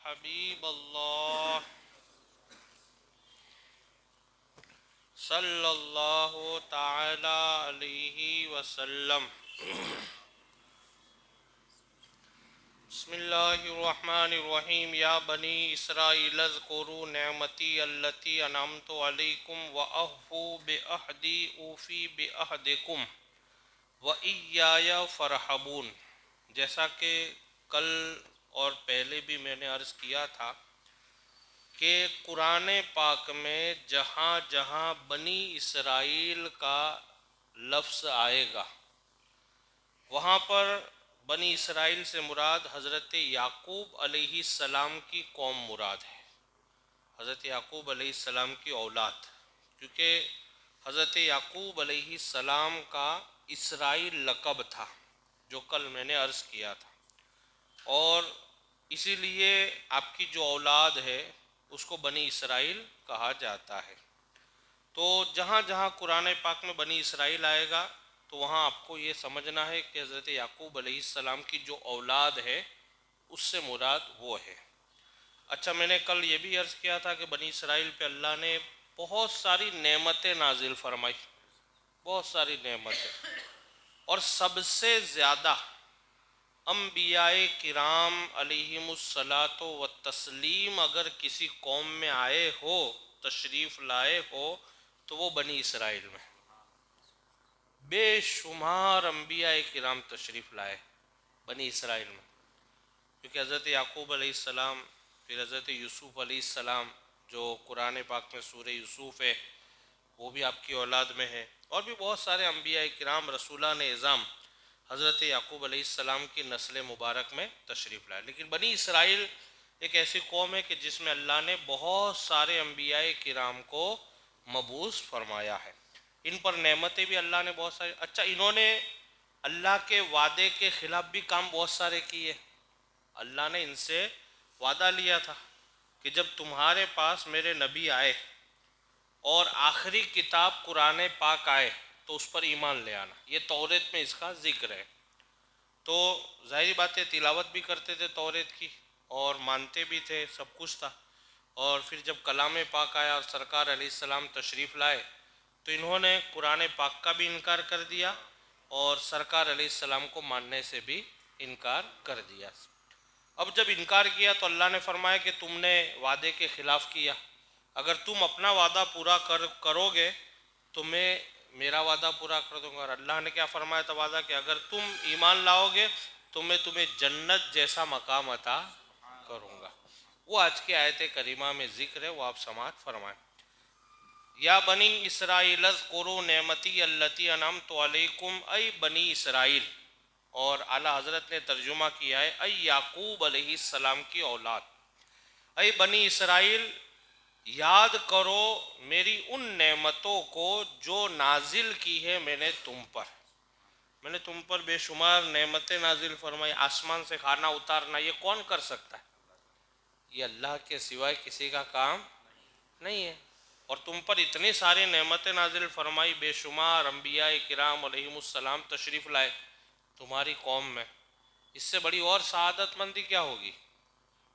हबीब अल्लाह सल्लल्लाहु ताला अलैहि वसल्लम। बिस्मिल्लाहिर्रहमानिर्रहीम। या बनी इसराइल ज़कुरू नेमती अल्लती अनअमतु अलैकुम व अफ़ू बिअहदी ऊफ़ी बिअहदिकुम व इय्याया फ़रहबून। जैसा कि कल और पहले भी मैंने अर्ज़ किया था कि कुरान पाक में जहाँ जहाँ बनी इसराइल का लफ्ज़ आएगा वहाँ पर बनी इसराइल से मुराद हज़रत याकूब अलैहिस्सलाम की कौम मुराद है, हज़रत याकूब अलैहिस्सलाम की औलाद, क्योंकि हज़रत याकूब अलैहिस्सलाम का इसराइल लक़ब था जो कल मैंने अर्ज़ किया था, और इसीलिए आपकी जो औलाद है उसको बनी इसराइल कहा जाता है। तो जहाँ जहाँ कुरान पाक में बनी इसराइल आएगा तो वहाँ आपको ये समझना है कि हज़रत याकूब अलैहिस्सलाम की जो औलाद है उससे मुराद वो है। अच्छा, मैंने कल ये भी अर्ज़ किया था कि बनी इसराइल पे अल्लाह ने बहुत सारी नेमतें नाजिल फरमाई, बहुत सारी नेमतें, और सबसे ज़्यादा अम्बियाए किराम अलैहिमुस्सलातो व तस्लीम अगर किसी कौम में आए हो, तशरीफ़ लाए हो, तो वो बनी इसराइल में बेशुमार अम्बियाए किराम तशरीफ़ लाए बनी इसराइल में, क्योंकि हज़रत याकूब अलैहिस्सलाम, फिर हज़रत यूसुफ़ अलैहिस्सलाम जो कुरान पाक में सूरह यूसुफ़ है वो भी आपकी औलाद में है, और भी बहुत सारे अम्बियाए किराम रसूलान इज़ाम हज़रत याकूब अलैहिस्सलाम की नस्ल मुबारक में तशरीफ़ लाए। लेकिन बनी इसराइल एक ऐसी कौम है कि जिसमें अल्लाह ने बहुत सारे अम्बियाए किराम को मबूस फरमाया है, इन पर नेमतें भी अल्लाह ने बहुत सारी। अच्छा, इन्होंने अल्लाह के वादे के ख़िलाफ़ भी काम बहुत सारे किए। अल्लाह ने इनसे वादा लिया था कि जब तुम्हारे पास मेरे नबी आए और आखिरी किताब कुरान पाक आए तो उस पर ईमान ले आना। ये तौरेत में इसका जिक्र है। तो ज़ाहिर बात है तिलावत भी करते थे तौरेत की और मानते भी थे, सब कुछ था। और फिर जब कलाम पाक आया और सरकार अलैहिस्सलाम तशरीफ़ लाए तो इन्होंने कुरान पाक का भी इनकार कर दिया और सरकार अलैहिस्सलाम को मानने से भी इनकार कर दिया। अब जब इनकार किया तो अल्लाह ने फरमाया कि तुमने वादे के ख़िलाफ़ किया, अगर तुम अपना वादा पूरा करोगे तो मैं मेरा वादा पूरा कर दूंगा। और अल्लाह ने क्या फरमाया था वादा, कि अगर तुम ईमान लाओगे तो मैं तुम्हें जन्नत जैसा मकाम अता करूँगा। वो आज की आयत करीमा में जिक्र है, वो आप समाअत फरमाएं। या बनी इसराइल ज़कुरू नेमती अल्लती अनअमतु अलैकुम, ऐ बनी इसराइल, और आला हज़रत ने तर्जुमा किया है ऐ याकूब अलैहिस्सलाम की औलाद, ऐ बनी इसराइल याद करो मेरी उन नेमतों को जो नाजिल की है मैंने तुम पर। मैंने तुम पर बेशुमार नेमतें नाजिल फरमाई, आसमान से खाना उतारना ये कौन कर सकता है? ये अल्लाह के सिवाय किसी का काम नहीं है। और तुम पर इतनी सारी नेमतें नाजिल फरमाई, बेशुमार अम्बिया किराम अलैहिमुस्सलाम तशरीफ़ लाए तुम्हारी कौम में, इससे बड़ी और सआदतमंदी क्या होगी?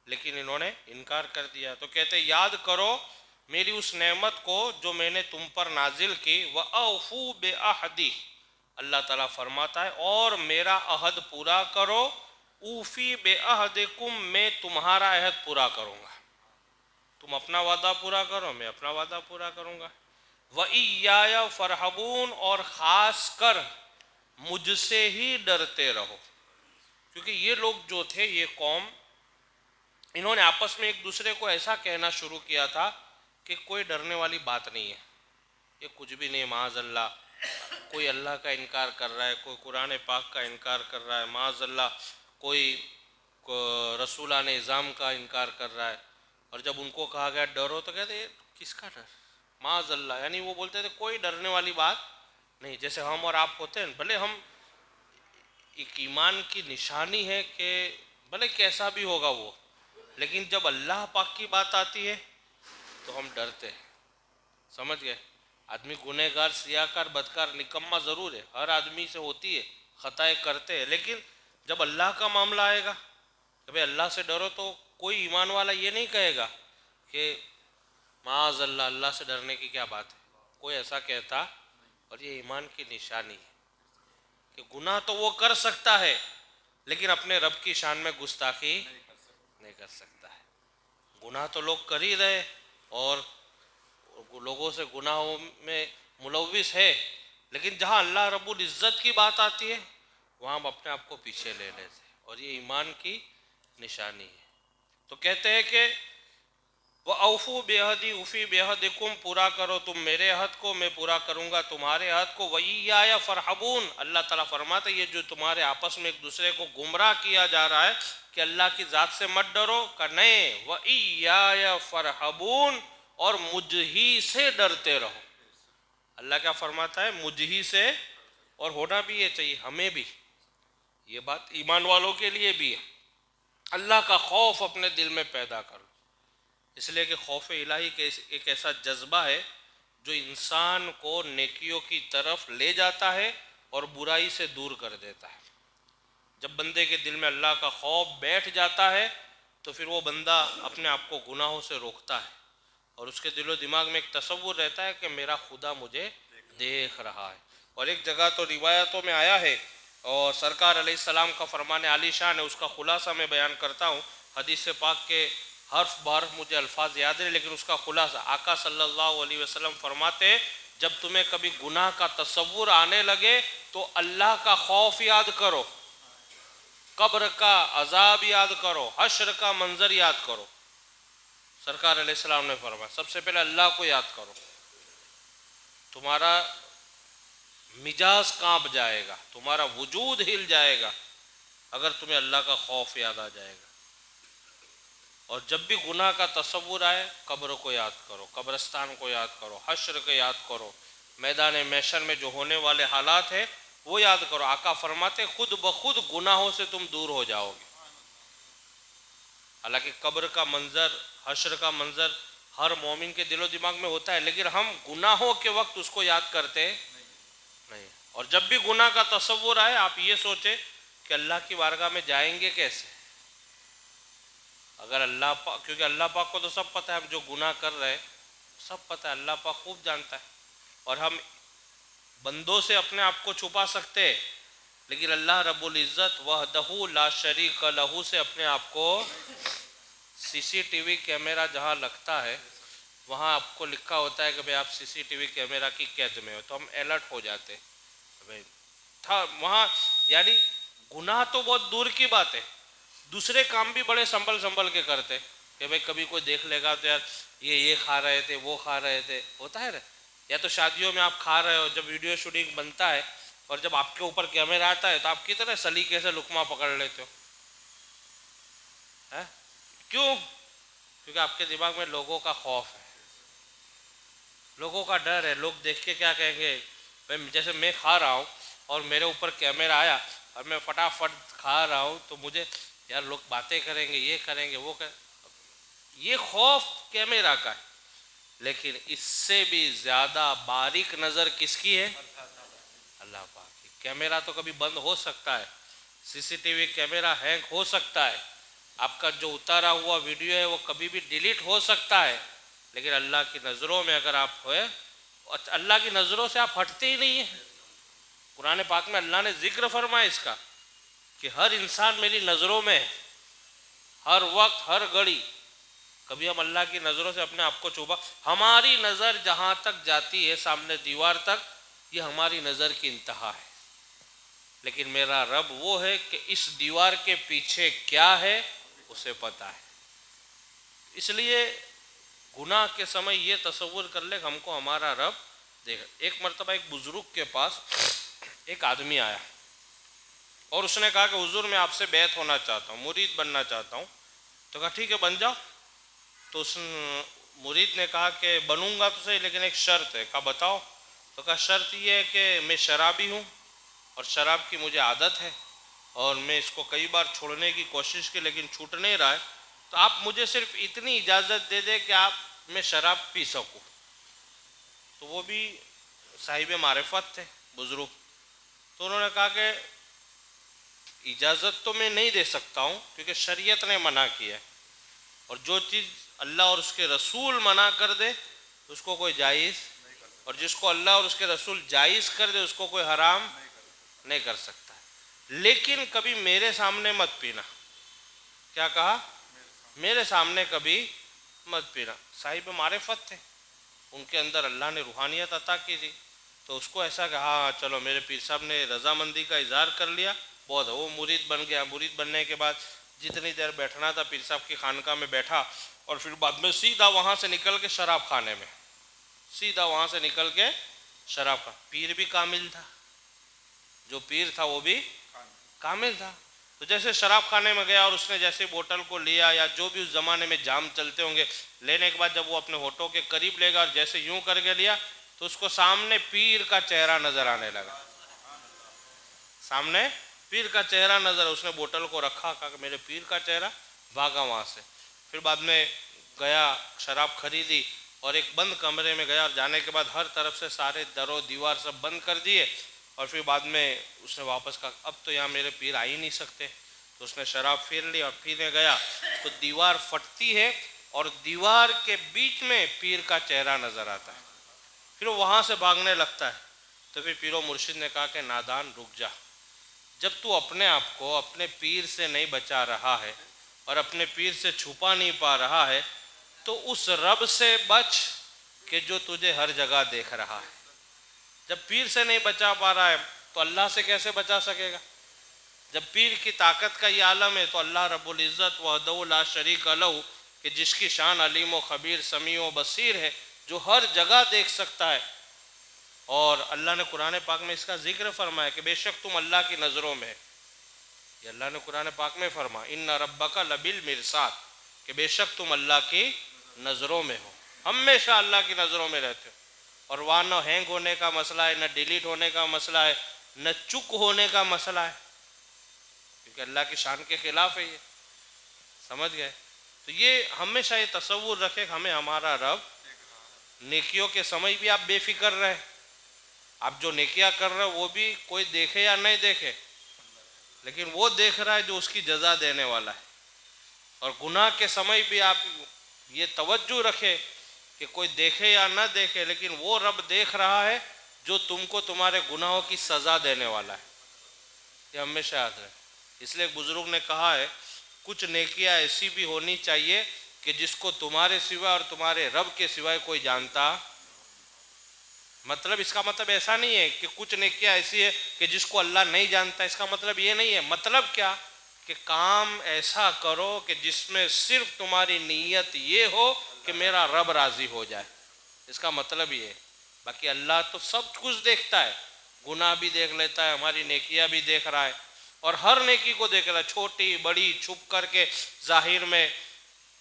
लेकिन इन्होंने इनकार कर दिया। तो कहते याद करो मेरी उस नेमत को जो मैंने तुम पर नाजिल की, व औफू बेअहदी, अल्लाह ताला फरमाता है और मेरा अहद पूरा करो, ऊफ़ी बेअहदिकुम, मैं तुम्हारा अहद पूरा करूँगा। तुम अपना वादा पूरा करो, मैं अपना वादा पूरा करूँगा। व इय्याया फ़रहबून, और ख़ास कर मुझसे ही डरते रहो, क्योंकि ये लोग जो थे, ये कौम, इन्होंने आपस में एक दूसरे को ऐसा कहना शुरू किया था कि कोई डरने वाली बात नहीं है, ये कुछ भी नहीं, माज़अल्लाह, कोई अल्लाह का इनकार कर रहा है, कोई कुरान पाक का इनकार कर रहा है, माज़अल्लाह कोई रसूलान इज़ाम का इनकार कर रहा है। और जब उनको कहा गया डरो तो कहते किसका डर, माज़अल्लाह, यानी वो बोलते थे कोई डरने वाली बात नहीं। जैसे हम और आप होते हैं, भले हम एक ईमान की निशानी है कि भले कैसा भी होगा वो, लेकिन जब अल्लाह पाक की बात आती है तो हम डरते हैं। समझ गए? आदमी गुनहगार, सियाकार, बदकार, निकम्मा ज़रूर है, हर आदमी से होती है, ख़ताएँ करते हैं, लेकिन जब अल्लाह का मामला आएगा कि भाई अल्लाह से डरो, तो कोई ईमान वाला ये नहीं कहेगा कि माज़ अल्लाह, अल्लाह से डरने की क्या बात है, कोई ऐसा कहता। और ये ईमान की निशानी है कि गुनाह तो वो कर सकता है लेकिन अपने रब की शान में गुस्ताखी नहीं कर सकता है। गुनाह तो लोग कर ही रहे और लोगों से गुनाहों में मुलव्विस है, लेकिन जहाँ अल्लाह रब्बुल इज़्ज़त की बात आती है वहाँ हम अपने आप को पीछे ले लेते हैं, और ये ईमान की निशानी है। तो कहते हैं कि वह औफू बेहदी उफ़ी बेहदिकुम, पूरा करो तुम मेरे अहद को, मैं पूरा करूँगा तुम्हारे अहद को। वही या फ़रहबून, अल्लाह ताला फरमाते ये जो तुम्हारे आपस में एक दूसरे को गुमराह किया जा रहा है कि अल्लाह की ज़ात से मत डरो, का नहीं, वही या फ़रहबून, और मुझ ही से डरते रहो। अल्लाह क्या फरमाता है, मुझ ही से, और होना भी ये चाहिए हमें भी, ये बात ईमान वालों के लिए भी है। अल्लाह का खौफ अपने दिल में पैदा करो, इसलिए कि खौफ इलाही के एक ऐसा जज्बा है जो इंसान को नेकियों की तरफ ले जाता है और बुराई से दूर कर देता है। जब बंदे के दिल में अल्लाह का खौफ बैठ जाता है तो फिर वो बंदा अपने आप को गुनाहों से रोकता है और उसके दिलो दिमाग में एक तसव्वुर रहता है कि मेरा खुदा मुझे देख रहा है। और एक जगह तो रिवायतों में आया है और सरकार अलैहिस्सलाम का फरमान आलीशान है, उसका खुलासा मैं बयान करता हूँ। हदीस पाक के हर्फ बहर्फ मुझे अल्फाज याद है, लेकिन उसका खुलासा आका सल्लल्लाहु अलैहि वसल्लम फरमाते, जब तुम्हें कभी गुनाह का तसव्वुर आने लगे तो अल्लाह का खौफ याद करो, कब्र का अजाब याद करो, हश्र का मंजर याद करो। सरकार अलैहिस्सलाम ने फरमाया सबसे पहले अल्लाह को याद करो, तुम्हारा मिजाज कांप जाएगा, तुम्हारा वजूद हिल जाएगा अगर तुम्हें अल्लाह का खौफ याद आ जाएगा। और जब भी गुनाह का तसव्वुर आए कब्र को याद करो, कब्रस्तान को याद करो, हश्र को याद करो, मैदान महशर में जो होने वाले हालात है वो याद करो। आका फरमाते खुद ब खुद गुनाहों से तुम दूर हो जाओगे। हालांकि कब्र का मंजर, हश्र का मंजर हर मोमिन के दिलो दिमाग में होता है, लेकिन हम गुनाहों के वक्त उसको याद करते नहीं। और जब भी गुनाह का तसव्वुर आए आप ये सोचे कि अल्लाह की बारगाह में जाएंगे कैसे। अगर अल्लाह पाक, क्योंकि अल्लाह पाक को तो सब पता है हम जो गुनाह कर रहे हैं सब पता है, अल्लाह पाक खूब जानता है। और हम बंदों से अपने आप को छुपा सकते हैं, लेकिन अल्लाह रब्बुल इज़्ज़त वहदहू ला शरीक लहू से अपने आप को, सीसीटीवी कैमरा जहाँ लगता है वहाँ आपको लिखा होता है कि भाई आप सीसीटीवी कैमरा की कैद में हो, तो हम अलर्ट हो जाते भाई था वहाँ। यानी गुनाह तो बहुत दूर की बात है, दूसरे काम भी बड़े संभल संभल के करते कि भाई कभी कोई देख लेगा तो यार ये खा रहे थे, वो खा रहे थे, होता है ना। या तो शादियों में आप खा रहे हो, जब वीडियो शूटिंग बनता है और जब आपके ऊपर कैमरा आता है तो आप कितने सलीके से लुकमा पकड़ लेते हो, है क्यों? क्योंकि आपके दिमाग में लोगों का खौफ है, लोगों का डर है। लोग देख के क्या कहेंगे, भाई जैसे मैं खा रहा हूँ और मेरे ऊपर कैमरा आया और मैं फटाफट खा रहा हूँ तो मुझे यार लोग बातें करेंगे, ये करेंगे, वो कर, ये खौफ कैमरा का है। लेकिन इससे भी ज़्यादा बारीक नज़र किसकी है? अल्लाह पाक की। कैमरा तो कभी बंद हो सकता है, सीसीटीवी कैमरा हैंग हो सकता है, आपका जो उतारा हुआ वीडियो है वो कभी भी डिलीट हो सकता है, लेकिन अल्लाह की नज़रों में अगर आप हो, अल्लाह की नज़रों से आप हटते ही नहीं है। कुरान पाक में अल्लाह ने जिक्र फरमाया इसका कि हर इंसान मेरी नज़रों में है, हर वक्त हर घड़ी। कभी हम अल्लाह की नज़रों से अपने आप को छुपा, हमारी नज़र जहाँ तक जाती है सामने दीवार तक, ये हमारी नज़र की इंतहा है, लेकिन मेरा रब वो है कि इस दीवार के पीछे क्या है उसे पता है। इसलिए गुनाह के समय ये तसव्वुर कर ले हमको हमारा रब देख। एक मरतबा एक बुजुर्ग के पास एक आदमी आया और उसने कहा कि हुजूर मैं आपसे बैत होना चाहता हूँ, मुरीद बनना चाहता हूँ। तो कहा ठीक है बन जाओ। तो उस मुरीद ने कहा कि बनूंगा तो सही, लेकिन एक शर्त है। कहा बताओ। तो कहा शर्त ये है कि मैं शराबी हूँ और शराब की मुझे आदत है और मैं इसको कई बार छोड़ने की कोशिश की लेकिन छूट नहीं रहा है, तो आप मुझे सिर्फ इतनी इजाज़त दे दें कि आप मैं शराब पी सकूँ। तो वो भी साहिब मारिफत थे बुजुर्ग, तो उन्होंने कहा कि इजाज़त तो मैं नहीं दे सकता हूँ क्योंकि शरीयत ने मना किया है, और जो चीज़ अल्लाह और उसके रसूल मना कर दे उसको कोई जायज़, और जिसको अल्लाह और उसके रसूल जायज़ कर दे उसको कोई हराम नहीं कर सकता है। लेकिन कभी मेरे सामने मत पीना। क्या कहा? मेरे सामने कभी मत पीना। साहिब मारिफत थे, उनके अंदर अल्लाह ने रूहानियत अता की थी, तो उसको ऐसा कि हाँ चलो मेरे पीर साहब ने रजामंदी का इजहार कर लिया, बहुत है, वो मुरीद बन गया। मुरीद बनने के बाद जितनी देर बैठना था पीर साहब की खानका में बैठा, और फिर बाद में सीधा वहाँ से निकल के शराब खाने में, सीधा वहाँ से निकल के शराब खा। पीर भी कामिल था, जो पीर था वो भी कामिल था। तो जैसे शराब खाने में गया और उसने जैसे बोतल को लिया, या जो भी उस ज़माने में जाम चलते होंगे, लेने के बाद जब वो अपने होठों के करीब लेगा और जैसे यूं करके लिया तो उसको सामने पीर का चेहरा नजर आने लगा। सामने पीर का चेहरा नजर, उसने बोतल को रखा, कहा मेरे पीर का चेहरा, भागा वहाँ से। फिर बाद में गया, शराब खरीदी और एक बंद कमरे में गया, और जाने के बाद हर तरफ से सारे दरों दीवार सब बंद कर दिए, और फिर बाद में उसने वापस कहा अब तो यहाँ मेरे पीर आ ही नहीं सकते। तो उसने शराब फेर ली और पीने गया तो दीवार फटती है और दीवार के बीच में पीर का चेहरा नजर आता है। फिर वो वहाँ से भागने लगता है। तो फिर पीरो मुर्शिद ने कहा कि नादान रुक जा, जब तू अपने आप को अपने पीर से नहीं बचा रहा है और अपने पीर से छुपा नहीं पा रहा है, तो उस रब से बच कि जो तुझे हर जगह देख रहा है। जब पीर से नहीं बचा पा रहा है तो अल्लाह से कैसे बचा सकेगा? जब पीर की ताकत का ये आलम है तो अल्लाह रब्बुल इज़्ज़त वहदहु ला शरीक लहू, कि जिसकी शान अलीम व खबीर समी व बसीर है, जो हर जगह देख सकता है। और अल्लाह ने कुरान पाक में इसका जिक्र फरमाया कि बेशक तुम अल्लाह की नज़रों में है। ये अल्लाह ने कुरान पाक में फरमा इन्ना रब्बका लबिल मिरसाद, कि बेशक तुम अल्लाह की नज़रों में हो, हमेशा अल्लाह की नज़रों में रहते हो। और वहाँ न हैंग होने का मसला है, न डिलीट होने का मसला है, न चुक होने का मसला है, क्योंकि अल्लाह की शान के खिलाफ है ये। समझ गए? तो ये हमेशा ये तसव्वुर रखे कि हमें हमारा रब, नेकियों के समय भी आप बेफिक्र रहे, आप जो नेकियां कर रहे हो वो भी कोई देखे या नहीं देखे, लेकिन वो देख रहा है जो उसकी जजा देने वाला है। और गुनाह के समय भी आप ये तवज्जो रखे कि कोई देखे या ना देखे, लेकिन वो रब देख रहा है जो तुमको तुम्हारे गुनाहों की सज़ा देने वाला है। ये हमेशा याद रहे। इसलिए बुजुर्ग ने कहा है कुछ नेकियां ऐसी भी होनी चाहिए कि जिसको तुम्हारे सिवा और तुम्हारे रब के सिवाय कोई जानता। मतलब इसका मतलब ऐसा नहीं है कि कुछ नेकियां ऐसी है कि जिसको अल्लाह नहीं जानता, इसका मतलब ये नहीं है। मतलब क्या कि काम ऐसा करो कि जिसमें सिर्फ तुम्हारी नीयत ये हो कि मेरा रब राजी हो जाए, इसका मतलब ये है। बाकी अल्लाह तो सब कुछ देखता है, गुनाह भी देख लेता है, हमारी नेकियां भी देख रहा है, और हर नेकी को देख रहा है, छोटी बड़ी, छुप करके, जाहिर में,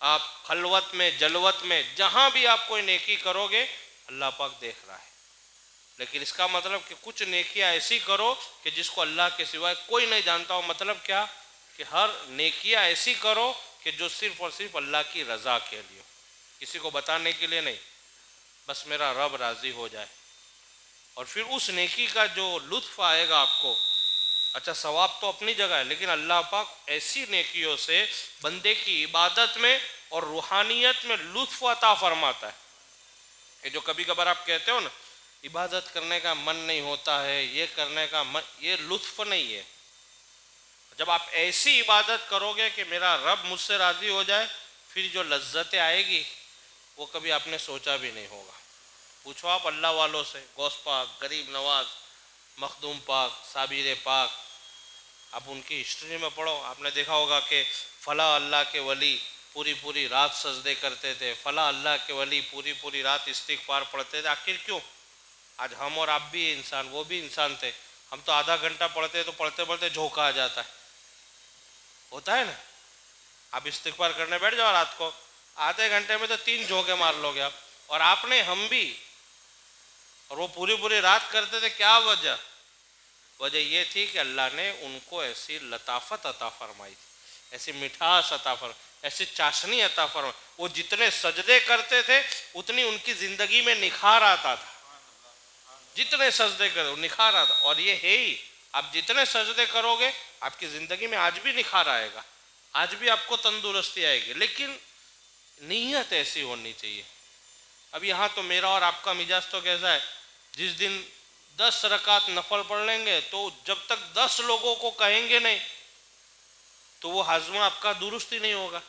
आप खलवत में, जलवत में, जहाँ भी आप कोई नेकी करोगे अल्लाह पाक देख रहा है। लेकिन इसका मतलब कि कुछ नेकियां ऐसी करो कि जिसको अल्लाह के सिवाय कोई नहीं जानता हो। मतलब क्या कि हर नेकियां ऐसी करो कि जो सिर्फ और सिर्फ अल्लाह की रज़ा के लिए, किसी को बताने के लिए नहीं, बस मेरा रब राज़ी हो जाए। और फिर उस नेकी का जो लुत्फ़ आएगा आपको, अच्छा सवाब तो अपनी जगह है, लेकिन अल्लाह पाक ऐसी नेकियों से बंदे की इबादत में और रूहानियत में लुत्फ़ अता फरमाता है कि जो कभी कभार आप कहते हो ना इबादत करने का मन नहीं होता है, ये करने का मन, ये लुत्फ़ नहीं है। जब आप ऐसी इबादत करोगे कि मेरा रब मुझसे राज़ी हो जाए, फिर जो लज्जतें आएगी वो कभी आपने सोचा भी नहीं होगा। पूछो आप अल्लाह वालों से, गौस पाक, गरीब नवाज, मखदूम पाक, साबिर पाक, आप उनकी हिस्ट्री में पढ़ो, आपने देखा होगा कि फ़ला अल्लाह के वली पूरी पूरी रात सजदे करते थे, फ़ला अल्लाह के वली पूरी पूरी रात इस्तिग़फ़ार पढ़ते थे। आखिर क्यों? आज हम और आप भी इंसान, वो भी इंसान थे। हम तो आधा घंटा पढ़ते तो पढ़ते पढ़ते झोंका आ जाता है, होता है ना। आप इस्तिग़फ़ार करने बैठ जाओ रात को, आधे घंटे में तो 3 झोंके मार लोगे आप। और आपने, हम भी, और वो पूरी पूरी रात करते थे। क्या वजह? वजह ये थी कि अल्लाह ने उनको ऐसी लताफत अता फरमाई थी, ऐसी मिठास अता फरमाई, ऐसी चाशनी अता फरमाई। वो जितने सजदे करते थे उतनी उनकी ज़िंदगी में निखार आता था, जितने सजदे करो निखार आता। और ये है ही, आप जितने सजदे करोगे आपकी ज़िंदगी में आज भी निखार आएगा, आज भी आपको तंदुरुस्ती आएगी। लेकिन नीयत ऐसी होनी चाहिए। अब यहाँ तो मेरा और आपका मिजाज तो कैसा है, जिस दिन 10 रकात नफल पढ़ लेंगे तो जब तक 10 लोगों को कहेंगे नहीं तो वो हाजमा आपका दुरुस्त ही नहीं होगा।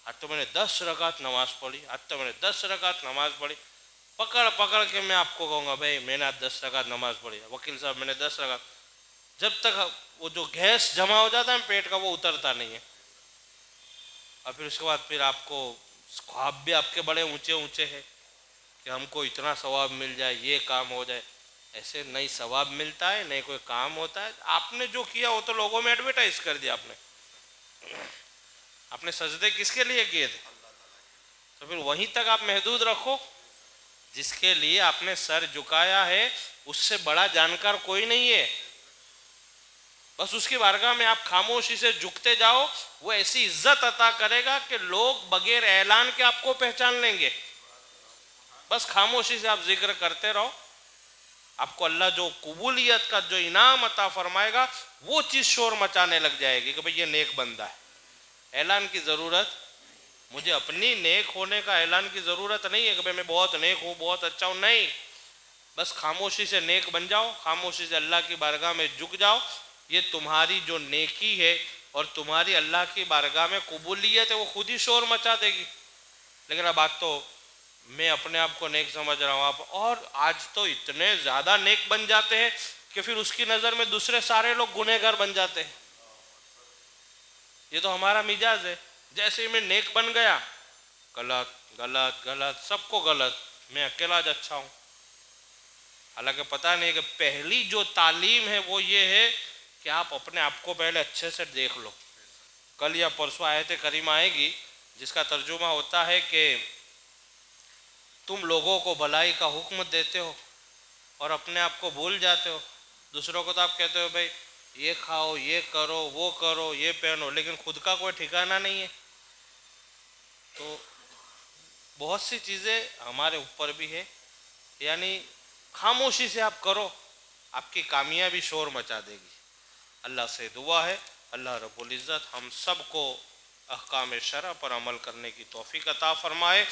आज तो मैंने 10 रकात नमाज पढ़ी, आज तो मैंने 10 रकात नमाज पढ़ी, पकड़ पकड़ के मैं आपको कहूँगा भाई मैंने आज 10 रकात नमाज पढ़ी, वकील साहब मैंने 10 रकात, जब तक वो जो गैस जमा हो जाता है पेट का वो उतरता नहीं है। और फिर उसके बाद फिर आपको ख्वाब भी आपके बड़े ऊंचे ऊंचे हैं कि हमको इतना सवाब मिल जाए, ये काम हो जाए। ऐसे नहीं सवाब मिलता है, नहीं कोई काम होता है। आपने जो किया वो तो लोगों में एडवर्टाइज कर दिया आपने सजदे किसके लिए किए थे, तो फिर वहीं तक आप महदूद रखो। जिसके लिए आपने सर झुकाया है उससे बड़ा जानकार कोई नहीं है, बस उसकी बारगाह में आप खामोशी से झुकते जाओ, वो ऐसी इज्जत अता करेगा कि लोग बगैर ऐलान के आपको पहचान लेंगे। बस खामोशी से आप जिक्र करते रहो, आपको अल्लाह जो कबूलियत का जो इनाम अता फरमाएगा वो चीज़ शोर मचाने लग जाएगी कि भाई ये नेक बंदा है। ऐलान की ज़रूरत, मुझे अपनी नेक होने का ऐलान की ज़रूरत नहीं है कि भाई मैं बहुत नेक हूँ, बहुत अच्छा हूँ, नहीं। बस खामोशी से नेक बन जाओ, खामोशी से अल्लाह की बारगाह में झुक जाओ। ये तुम्हारी जो नेकी है और तुम्हारी अल्लाह की बारगाह में कबूलियत है वो खुद ही शोर मचा देगी। लेकिन अब बात तो मैं अपने आप को नेक समझ रहा हूँ आप, और आज तो इतने ज़्यादा नेक बन जाते हैं कि फिर उसकी नज़र में दूसरे सारे लोग गुनहगार बन जाते हैं। ये तो हमारा मिजाज है, जैसे ही मैं नेक बन गया गलत गलत गलत, सबको गलत, मैं अकेला आज अच्छा हूँ। हालांकि पता नहीं कि पहली जो तालीम है वो ये है कि आप अपने आप को पहले अच्छे से देख लो। कल या परसों आयत करीमा आएगी जिसका तर्जुमा होता है कि तुम लोगों को भलाई का हुक्म देते हो और अपने आप को भूल जाते हो। दूसरों को तो आप कहते हो भाई ये खाओ, ये करो, वो करो, ये पहनो, लेकिन खुद का कोई ठिकाना नहीं है। तो बहुत सी चीज़ें हमारे ऊपर भी है, यानी खामोशी से आप करो, आपकी कामयाबी शोर मचा देगी। अल्लाह से दुआ है अल्लाह रब्बुल इज़्ज़त हम सबको अहकाम शरअ पर अमल करने की तौफीक अता फरमाए।